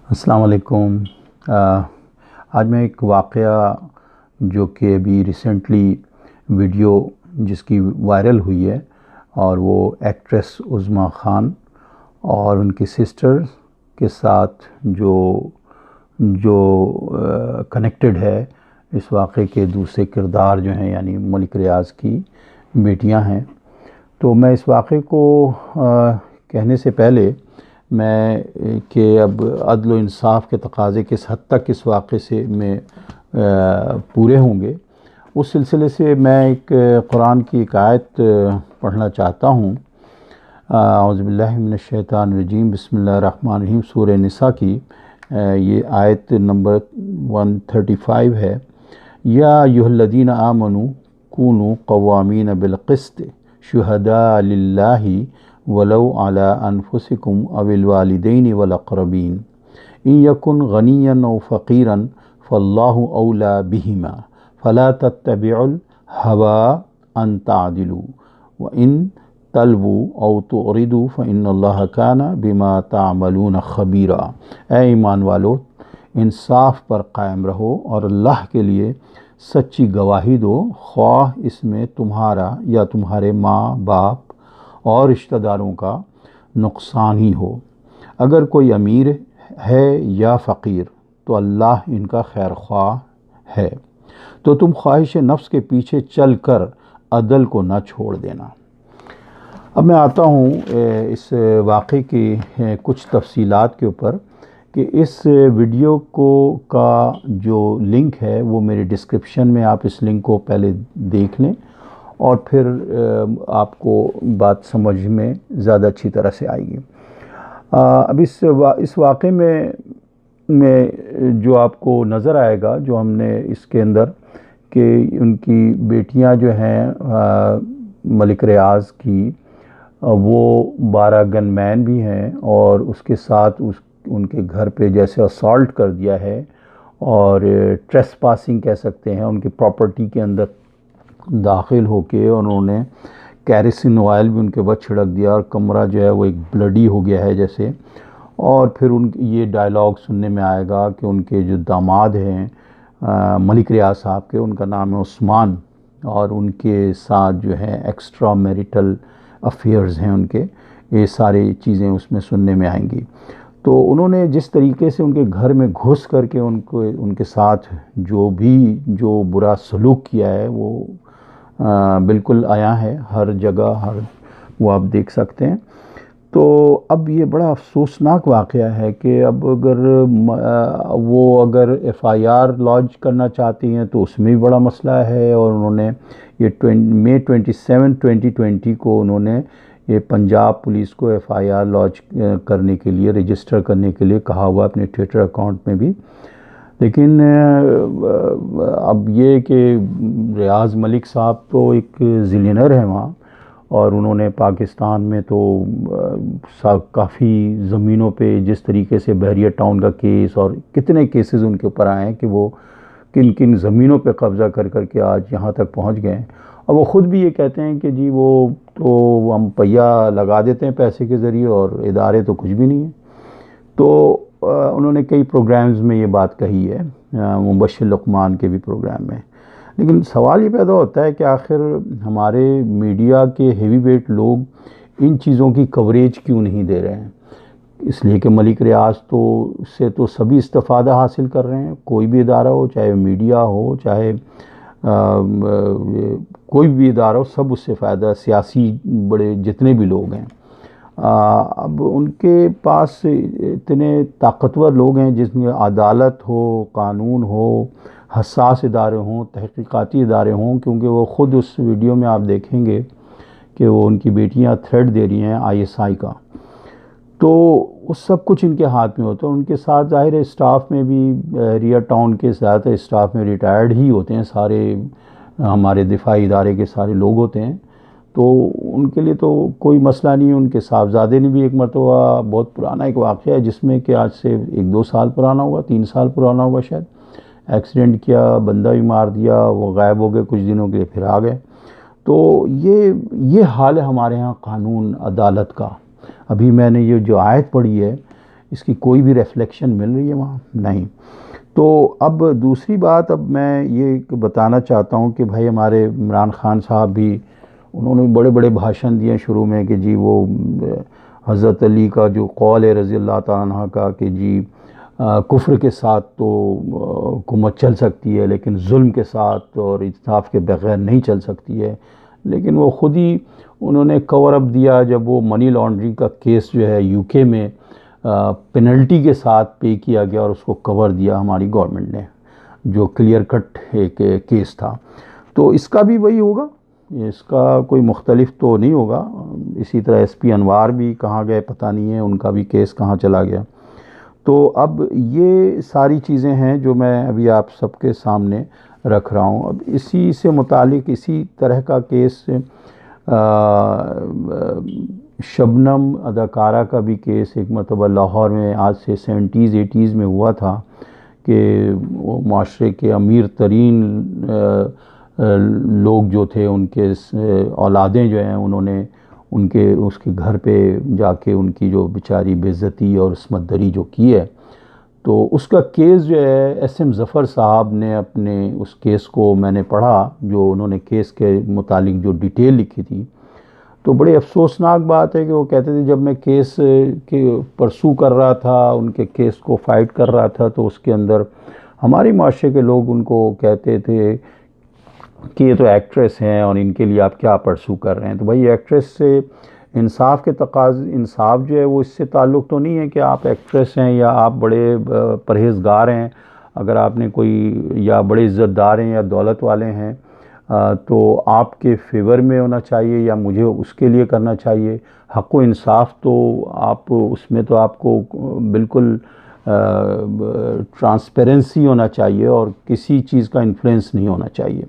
السلام علیکم۔ آج میں ایک واقعہ جو کہ ابھی ریسنٹلی ویڈیو جس کی وائرل ہوئی ہے، اور وہ ایکٹریس عظمیٰ خان اور ان کی سسٹر کے ساتھ جو کنیکٹڈ ہے اس واقعے کے دوسرے کردار جو ہیں، یعنی ملک ریاض کی بیٹیاں ہیں۔ تو میں اس واقعے کو کہنے سے پہلے کہ اب عدل و انصاف کے تقاضے کس حد تک اس واقعے سے میں پورے ہوں گے، اس سلسلے سے میں ایک قرآن کی ایک آیت پڑھنا چاہتا ہوں۔ اعوذ باللہ من الشیطان الرجیم، بسم اللہ الرحمن الرحیم، سورہ نساء کی یہ آیت نمبر 135 ہے۔ یا ایھا الذین آمنوا کونوا قوامین بالقسط شہداء للہ ولو علی انفسکم او الوالدین والاقربین ان یکن غنیا او فقیرا فاللہ اولی بہما فلا تتبعوا الہوی ان تعدلوا وان تلووا او تعرضوا فان اللہ کان بما تعملون خبیرا۔ اے ایمان والو، انصاف پر قائم رہو اور اللہ کے لیے سچی گواہی دو، خواہ اس میں تمہارا یا تمہارے ماں باپ اور رشتہ داروں کا نقصان ہی ہو۔ اگر کوئی امیر ہے یا فقیر تو اللہ ان کا خیر خواہ ہے، تو تم خواہش نفس کے پیچھے چل کر عدل کو نہ چھوڑ دینا۔ اب میں آتا ہوں اس واقعے کی کچھ تفصیلات کے اوپر، کہ اس ویڈیو کا جو لنک ہے وہ میرے ڈسکرپشن میں، آپ اس لنک کو پہلے دیکھ لیں اور پھر آپ کو بات سمجھ میں زیادہ اچھی طرح سے آئے گی۔ اب اس واقعے میں جو آپ کو نظر آئے گا، جو ہم نے اس کے اندر، کہ ان کی بیٹیاں جو ہیں ملک ریاض کی، وہ 12 گن مین بھی ہیں، اور اس کے ساتھ ان کے گھر پہ جیسے اسالٹ کر دیا ہے، اور ٹریس پاسنگ کہہ سکتے ہیں، ان کی پراپرٹی کے اندر داخل ہو کے انہوں نے کیروسین آئل بھی ان کے بعد چھڑک دیا، اور کمرہ جو ہے وہ ایک بلڈی ہو گیا ہے جیسے۔ اور پھر یہ ڈائلاگ سننے میں آئے گا کہ ان کے جو داماد ہیں ملک ریاض صاحب کے، ان کا نام ہے عثمان، اور ان کے ساتھ جو ہے ایکسٹرا میریٹل افیئرز ہیں ان کے، یہ ساری چیزیں اس میں سننے میں آئیں گی۔ تو انہوں نے جس طریقے سے ان کے گھر میں گھس کر کے ان کے ساتھ جو برا سلوک کیا ہے، وہ بالکل عیاں ہے ہر جگہ، وہ آپ دیکھ سکتے ہیں۔ تو اب یہ بڑا افسوسناک واقعہ ہے کہ اب اگر ایف آئی آر لانچ کرنا چاہتی ہیں تو اس میں بھی بڑا مسئلہ ہے، اور انہوں نے یہ مئی 27 2020 کو انہوں نے یہ پنجاب پولیس کو ایف آئی آر لانچ کرنے کے لیے، رجسٹر کرنے کے لیے کہا ہوا اپنے ٹویٹر اکاؤنٹ میں بھی۔ لیکن اب یہ کہ ریاض ملک صاحب تو ایک زلینر ہیں وہاں، اور انہوں نے پاکستان میں تو کافی زمینوں پہ، جس طریقے سے بحریہ ٹاؤن کا کیس اور کتنے کیسز ان کے اوپر آئے ہیں کہ وہ کن کن زمینوں پہ قبضہ کر کر کے آج یہاں تک پہنچ گئے ہیں۔ اور وہ خود بھی یہ کہتے ہیں کہ جی وہ تو ہم پہیہ لگا دیتے ہیں پیسے کے ذریعے، اور ادارے تو کچھ بھی نہیں ہیں۔ تو انہوں نے کئی پروگرامز میں یہ بات کہی ہے، مبشر لقمان کے بھی پروگرام میں۔ لیکن سوال یہ پیدا ہوتا ہے کہ آخر ہمارے میڈیا کے ہیوی ویٹ لوگ ان چیزوں کی کوریج کیوں نہیں دے رہے ہیں؟ اس لیے کہ ملک ریاض سے تو سبھی استفادہ حاصل کر رہے ہیں، کوئی بھی ادارہ ہو، چاہے میڈیا ہو، چاہے کوئی بھی ادارہ ہو، سب اس سے فائدہ، سیاسی بڑے جتنے بھی لوگ ہیں۔ اب ان کے پاس اتنے طاقتور لوگ ہیں، جس میں عدالت ہو، قانون ہو، حساس ادارے ہوں، تحقیقاتی ادارے ہوں، کیونکہ وہ خود اس ویڈیو میں آپ دیکھیں گے کہ وہ ان کی بیٹیاں تھریٹ دے رہی ہیں آئی ایس آئی کا، تو وہ سب کچھ ان کے ہاتھ میں ہوتا ہے۔ ان کے ساتھ ظاہر ہے اسٹاف میں بھی بحریہ ٹاؤن کے زیادہ تر اسٹاف میں ریٹائرڈ ہی ہوتے ہیں، سارے ہمارے دفاعی ادارے کے سارے لوگ ہوتے ہیں، تو ان کے لیے تو کوئی مسئلہ نہیں ہے۔ ان کے صاحبزادے نے بھی ایک مرتبہ، بہت پرانا ایک واقعہ ہے جس میں کہ آج سے 1-2 سال پرانا ہوگا، 3 سال پرانا ہوگا شاید، ایکسیڈنٹ کیا، بندہ بھی مار دیا، وہ غائب ہو گئے کچھ دنوں کے لیے، پھر آ گئے۔ تو یہ حال ہے ہمارے ہاں قانون عدالت کا۔ ابھی میں نے یہ جو آیت پڑھی ہے، اس کی کوئی بھی ریفلیکشن مل رہی ہے وہاں؟ نہیں۔ تو اب دوسری بات اب میں یہ بتانا چاہتا ہوں کہ بھائی ہمارے عمران خان صاحب بھی انہوں نے بڑے بڑے بھاشن دیے شروع میں کہ جی وہ حضرت علی کا جو قول ہے رضی اللہ تعالیٰ عنہ کا کہ جی کفر کے ساتھ تو حکومت چل سکتی ہے لیکن ظلم کے ساتھ اور انصاف کے بغیر نہیں چل سکتی ہے، لیکن وہ خود ہی انہوں نے کور اپ دیا جب وہ منی لانڈرنگ کا کیس جو ہے یو کے میں پینلٹی کے ساتھ پے کیا گیا اور اس کو کور دیا ہماری گورنمنٹ نے، جو کلیئر کٹ ایک کیس تھا۔ تو اس کا بھی وہی ہوگا، اس کا کوئی مختلف تو نہیں ہوگا۔ اسی طرح ایس پی انوار بھی کہاں گئے پتہ نہیں ہے، ان کا بھی کیس کہاں چلا گیا۔ تو اب یہ ساری چیزیں ہیں جو میں ابھی آپ سب کے سامنے رکھ رہا ہوں۔ اب اسی سے متعلق اسی طرح کا کیس شبنم اداکارہ کا بھی کیس ایک مرتبہ لاہور میں آج سے 70s 80s میں ہوا تھا کہ وہ معاشرے کے امیر ترین لوگ جو تھے ان کے اولادیں جو ہیں انہوں نے اس کے گھر پہ جا کے ان کی جو بیچاری بے عزتی اور عصمت دری جو کی ہے، تو اس کا کیس جو ہے ایس ایم ظفر صاحب نے اپنے اس کیس کو میں نے پڑھا، جو انہوں نے کیس کے متعلق جو ڈیٹیل لکھی تھی، تو بڑی افسوسناک بات ہے کہ وہ کہتے تھے جب میں کیس کے پرسو کر رہا تھا، ان کے کیس کو فائٹ کر رہا تھا، تو اس کے اندر ہمارے معاشرے کے لوگ ان کو کہتے تھے کہ یہ تو ایکٹریس ہیں اور ان کے لیے آپ کیا پرسو کر رہے ہیں۔ تو بھائی ایکٹریس سے انصاف کے انصاف جو ہے وہ اس سے تعلق تو نہیں ہے کہ آپ ایکٹریس ہیں یا آپ بڑے پرہیزگار ہیں، اگر آپ نے کوئی یا بڑے عزت دار ہیں یا دولت والے ہیں تو آپ کے فیور میں ہونا چاہیے یا مجھے اس کے لیے کرنا چاہیے۔ حق و انصاف تو آپ اس میں تو آپ کو بالکل ٹرانسپیرنسی ہونا چاہیے اور کسی چیز کا انفلوئنس نہیں ہونا چاہیے۔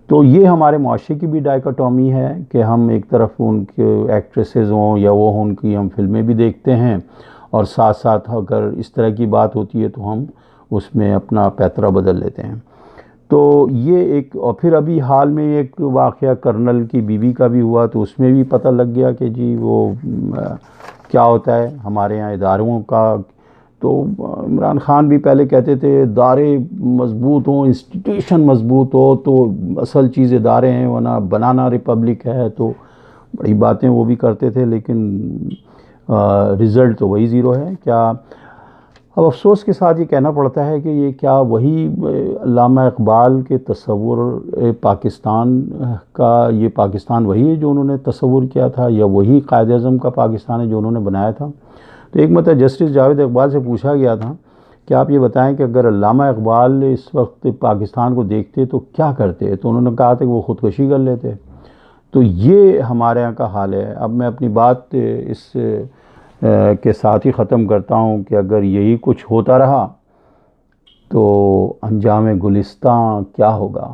تو یہ ہمارے معاشرے کی بھی ڈائکاٹومی ہے کہ ہم ایک طرف ان کے ایکٹریسز ہوں یا وہ ہوں، ان کی ہم فلمیں بھی دیکھتے ہیں اور ساتھ ساتھ اگر اس طرح کی بات ہوتی ہے تو ہم اس میں اپنا پیترا بدل لیتے ہیں۔ تو یہ ایک، اور پھر ابھی حال میں ایک واقعہ کرنل کی بیوی کا بھی ہوا، تو اس میں بھی پتہ لگ گیا کہ جی وہ کیا ہوتا ہے ہمارے یہاں اداروں کا۔ تو عمران خان بھی پہلے کہتے تھے ادارے مضبوط ہوں، انسٹیٹیوشن مضبوط ہو تو اصل چیز ادارے ہیں، ورنہ بنانا ریپبلک ہے، تو بڑی باتیں وہ بھی کرتے تھے لیکن رزلٹ تو وہی زیرو ہے۔ کیا اب افسوس کے ساتھ یہ کہنا پڑتا ہے کہ یہ کیا وہی علامہ اقبال کے تصور پاکستان کا، یہ پاکستان وہی ہے جو انہوں نے تصور کیا تھا، یا وہی قائد اعظم کا پاکستان ہے جو انہوں نے بنایا تھا؟ تو ایک مرتبہ جسٹس جاوید اقبال سے پوچھا گیا تھا کہ آپ یہ بتائیں کہ اگر علامہ اقبال اس وقت پاکستان کو دیکھتے تو کیا کرتے؟ تو انہوں نے کہا تھا کہ وہ خودکشی کر لیتے۔ تو یہ ہمارے یہاں کا حال ہے۔ اب میں اپنی بات اس کے ساتھ ہی ختم کرتا ہوں کہ اگر یہی کچھ ہوتا رہا تو انجام گلستاں کیا ہوگا؟